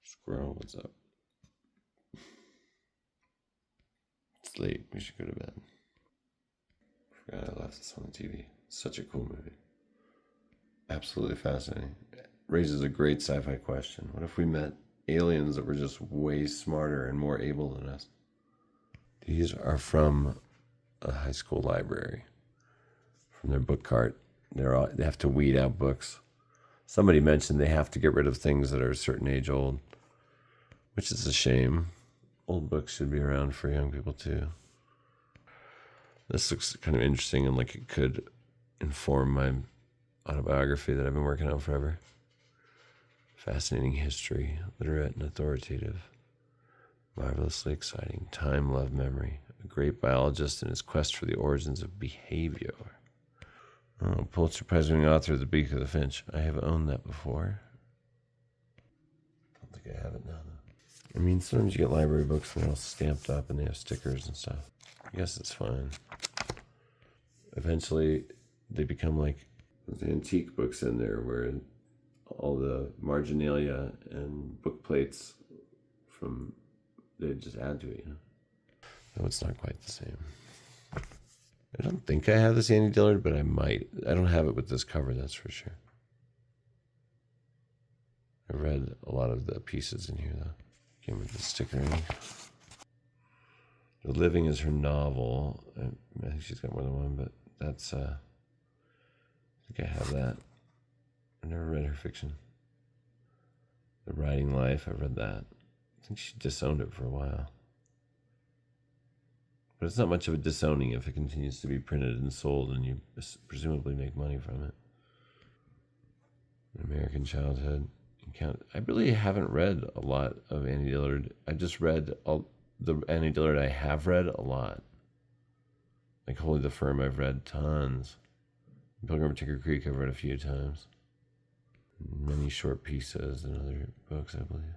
Squirrel, what's up? It's late. We should go to bed. Forgot I left this on the TV. Such a cool movie. Absolutely fascinating. Raises a great sci-fi question. What if we met aliens that were just way smarter and more able than us? These are from a high school library. From their book cart. They have to weed out books. Somebody mentioned they have to get rid of things that are a certain age old, which is a shame. Old books should be around for young people too. This looks kind of interesting and like it could inform my autobiography that I've been working on forever. Fascinating history, literate and authoritative, marvelously exciting, time, love, memory, a great biologist in his quest for the origins of behavior. Oh, Pulitzer Prize-winning author of The Beak of the Finch. I have owned that before. I don't think I have it now, though. I mean, sometimes you get library books and they're all stamped up and they have stickers and stuff. I guess it's fine. Eventually, they become like those antique books in there where all the marginalia and book plates they just add to it, you know? No, it's not quite the same. I don't think I have this Annie Dillard, but I might. I don't have it with this cover, that's for sure. I read a lot of the pieces in here, though. Came with the stickering. The Living is her novel. I think she's got more than one, but that's, I think I have that. I've never read her fiction. The Writing Life, I read that. I think she disowned it for a while. But it's not much of a disowning if it continues to be printed and sold and you presumably make money from it. An American Childhood. I really haven't read a lot of Annie Dillard. I just read the Annie Dillard I have read a lot. Like Holy the Firm, I've read tons. Pilgrim to Tinker Creek, I've read a few times. Many Short Pieces and other books, I believe.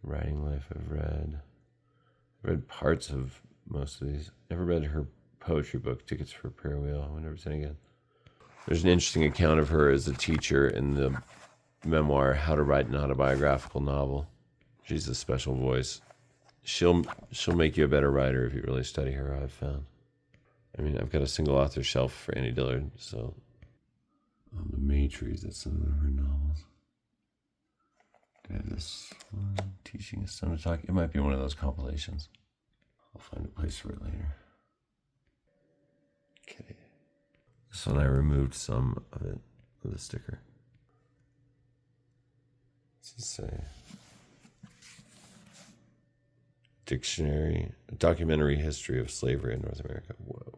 Writing Life, I've read parts of most of these. Never read her poetry book, Tickets for a Prayer Wheel. I've never seen it again. There's an interesting account of her as a teacher in the memoir, How to Write an Autobiographical Novel. She's a special voice. She'll make you a better writer if you really study her, I've found. I mean, I've got a single author shelf for Annie Dillard, so. The Maytrees, that's some of her novels. I have this one, Teaching a Son to Talk. It might be one of those compilations. I'll find a place for it later. Okay. This one I removed some of it, of the sticker. What's it say? Dictionary, a documentary history of slavery in North America. Whoa.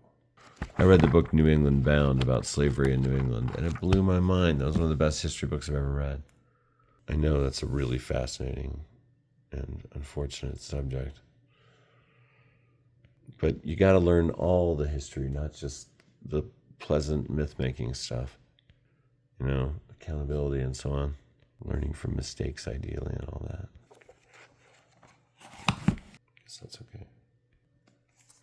I read the book New England Bound about slavery in New England, and it blew my mind. That was one of the best history books I've ever read. I know that's a really fascinating and unfortunate subject. But you got to learn all the history, not just the pleasant myth-making stuff. You know, accountability and so on. Learning from mistakes, ideally, and all that. Guess that's okay.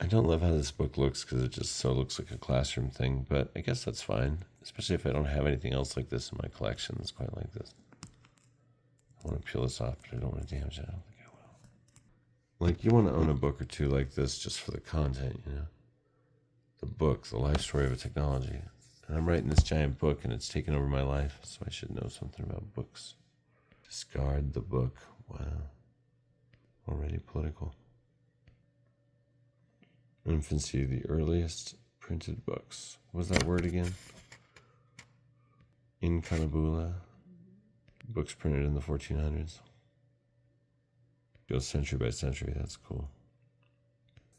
I don't love how this book looks because it just so looks like a classroom thing, but I guess that's fine, especially if I don't have anything else like this in my collection that's quite like this. I want to peel this off, but I don't want to damage it. I don't think I will. Like, you want to own a book or two like this just for the content, you know? The book, the life story of a technology. And I'm writing this giant book, and it's taken over my life, so I should know something about books. Discard the book. Wow. Already political. Infancy, the earliest printed books. What was that word again? Incunabula. Books printed in the 1400s. Goes century by century. That's cool.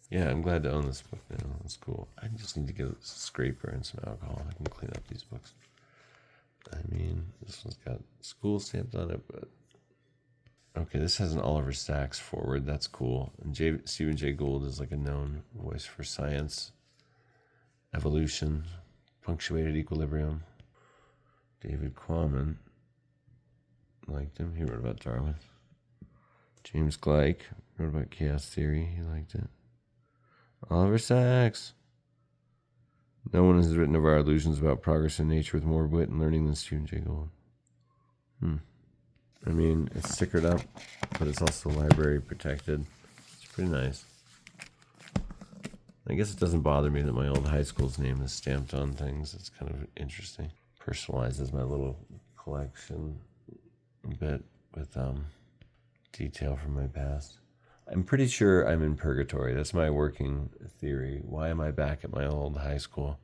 Yeah, I'm glad to own this book now. That's cool. I just need to get a scraper and some alcohol. I can clean up these books. I mean, this one's got school stamped on it, but... Okay, this has an Oliver Sacks forward. That's cool. And Stephen Jay Gould is like a known voice for science, evolution, punctuated equilibrium. David Quammen, liked him. He wrote about Darwin. James Gleick wrote about chaos theory. He liked it. Oliver Sacks. No one has written of our illusions about progress in nature with more wit and learning than Stephen Jay Gould. I mean, it's stickered up. but it's also library protected. It's pretty nice. I guess it doesn't bother me that my old high school's name is stamped on things. It's kind of interesting. Personalizes my little collection a bit with detail from my past. I'm pretty sure I'm in purgatory. That's my working theory. Why am I back at my old high school?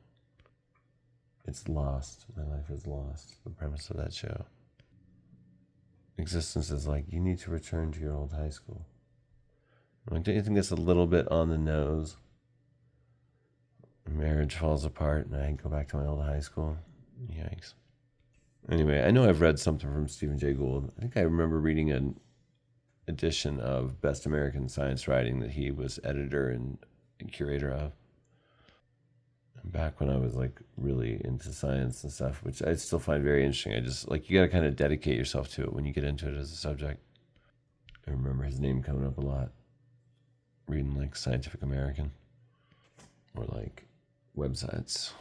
It's lost. My life is lost. The premise of that show. Existence is like, you need to return to your old high school. Don't you think that's a little bit on the nose? Marriage falls apart and I go back to my old high school. Yikes. Anyway, I know I've read something from Stephen Jay Gould. I think I remember reading an edition of Best American Science Writing that he was editor and curator of. Back when I was like really into science and stuff, which I still find very interesting. I just like, you got to kind of dedicate yourself to it when you get into it as a subject. I remember his name coming up a lot, reading like Scientific American or like websites.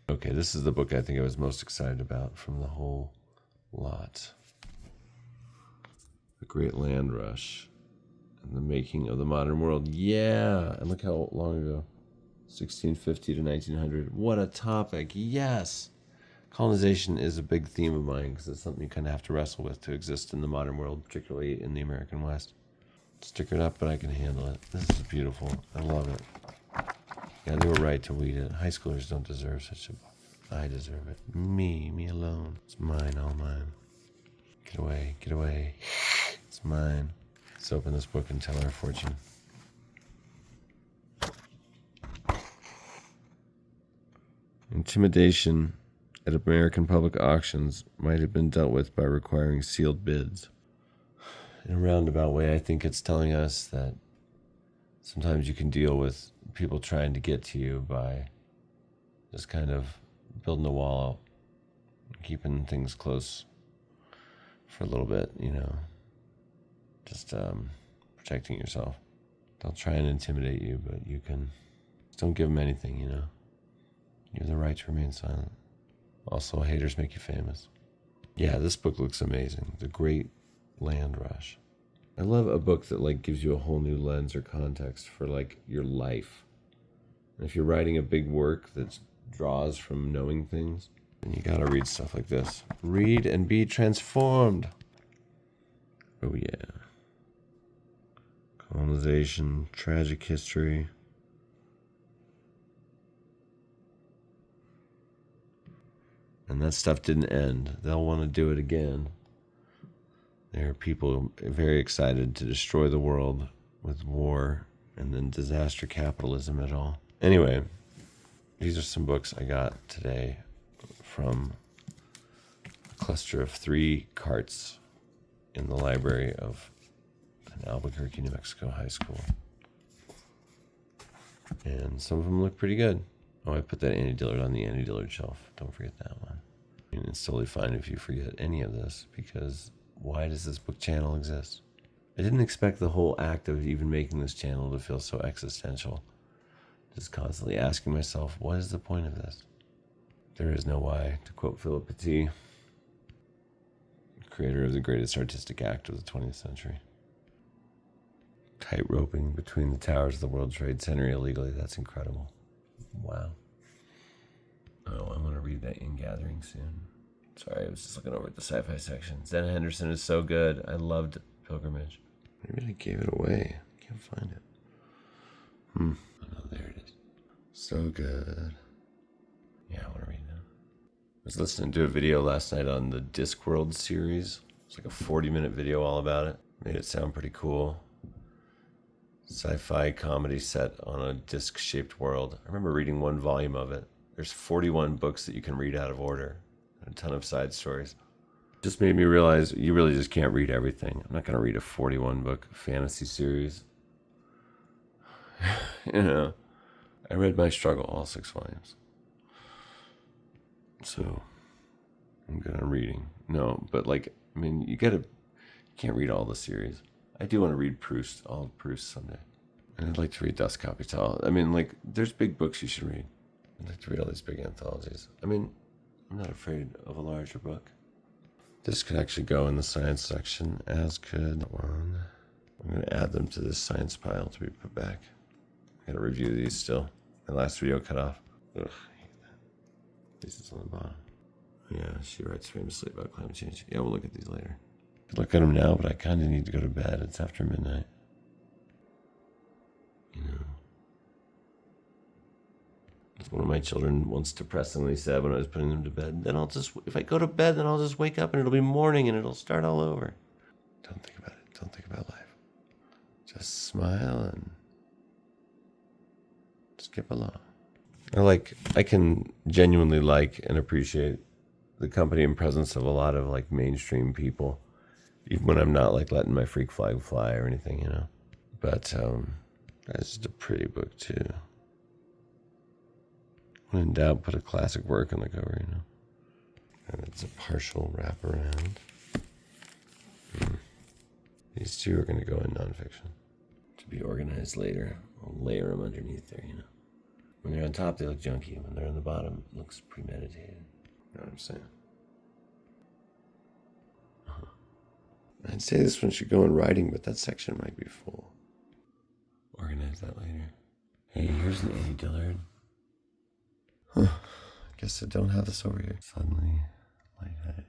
Okay, this is the book I think I was most excited about from the whole lot. The Great Land Rush and the Making of the Modern World. Yeah, and look how long ago. 1650 to 1900. What a topic. Yes. Colonization is a big theme of mine because it's something you kind of have to wrestle with to exist in the modern world, particularly in the American West. Stickered up, but I can handle it. This is beautiful. I love it. Yeah, they were right to read it. High schoolers don't deserve such a book. I deserve it. Me alone. It's mine, all mine. Get away, get away. It's mine. Let's open this book and tell our fortune. Intimidation at American public auctions might have been dealt with by requiring sealed bids. In a roundabout way, I think it's telling us that sometimes you can deal with people trying to get to you by just kind of building a wall, keeping things close for a little bit, you know, just protecting yourself. They'll try and intimidate you, but you can, just don't give them anything, you know. You have the right to remain silent. Also, haters make you famous. Yeah, this book looks amazing. The Great Land Rush. I love a book that like gives you a whole new lens or context for like your life. And if you're writing a big work that draws from knowing things, then you gotta read stuff like this. Read and be transformed. Oh yeah. Colonization, tragic history. And that stuff didn't end. They'll want to do it again. There are people very excited to destroy the world with war and then disaster capitalism at all. Anyway, these are some books I got today from a cluster of 3 carts in the library of an Albuquerque, New Mexico high school. And some of them look pretty good. Oh, I put that Annie Dillard on the Annie Dillard shelf. Don't forget that one. And it's totally fine if you forget any of this, because why does this book channel exist? I didn't expect the whole act of even making this channel to feel so existential. Just constantly asking myself, what is the point of this? There is no why, to quote Philip Petit, creator of the greatest artistic act of the 20th century. Tightroping between the towers of the World Trade Center illegally, that's incredible. Wow. Oh, I'm going to read that Ingathering soon. Sorry, I was just looking over at the sci-fi section. Zen Henderson is so good. I loved Pilgrimage. Maybe I gave it away. I can't find it. Oh, no, there it is. So good. Yeah, I want to read now. I was listening to a video last night on the Discworld series. It's like a 40-minute video all about it. Made it sound pretty cool. Sci-fi comedy set on a disc-shaped world. I remember reading one volume of it. There's 41 books that you can read out of order. A ton of side stories. Just made me realize you really just can't read everything. I'm not going to read a 41-book fantasy series. You know, I read My Struggle, all 6 volumes. So, I'm good on reading. No, but like, I mean, you can't read all the series. I do want to read Proust, all of Proust someday. And I'd like to read Das Kapital. I mean, like, there's big books you should read. I'd like to read all these big anthologies. I mean, I'm not afraid of a larger book. This could actually go in the science section, as could one. I'm going to add them to this science pile to be put back. I got to review these still. My last video cut off. Ugh, I hate that. This is on the bottom. Yeah, she writes famously about climate change. Yeah, we'll look at these later. I could look at them now, but I kind of need to go to bed. It's after midnight. You know. As one of my children once depressingly said when I was putting them to bed, then if I go to bed, then I'll just wake up and it'll be morning and it'll start all over. Don't think about it. Don't think about life. Just smile and skip along. I can genuinely like and appreciate the company and presence of a lot of like mainstream people, even when I'm not like letting my freak flag fly or anything, you know. But that's just a pretty book too. When in doubt, put a classic work on the cover, you know. And it's a partial wraparound. These two are going to go in nonfiction. To be organized later. I'll layer them underneath there, you know. When they're on top, they look junky. When they're on the bottom, it looks premeditated. You know what I'm saying? I'd say this one should go in writing, but that section might be full. Organize that later. Hey, here's an Annie Dillard. Huh. I guess I don't have this over here. Suddenly lightheaded.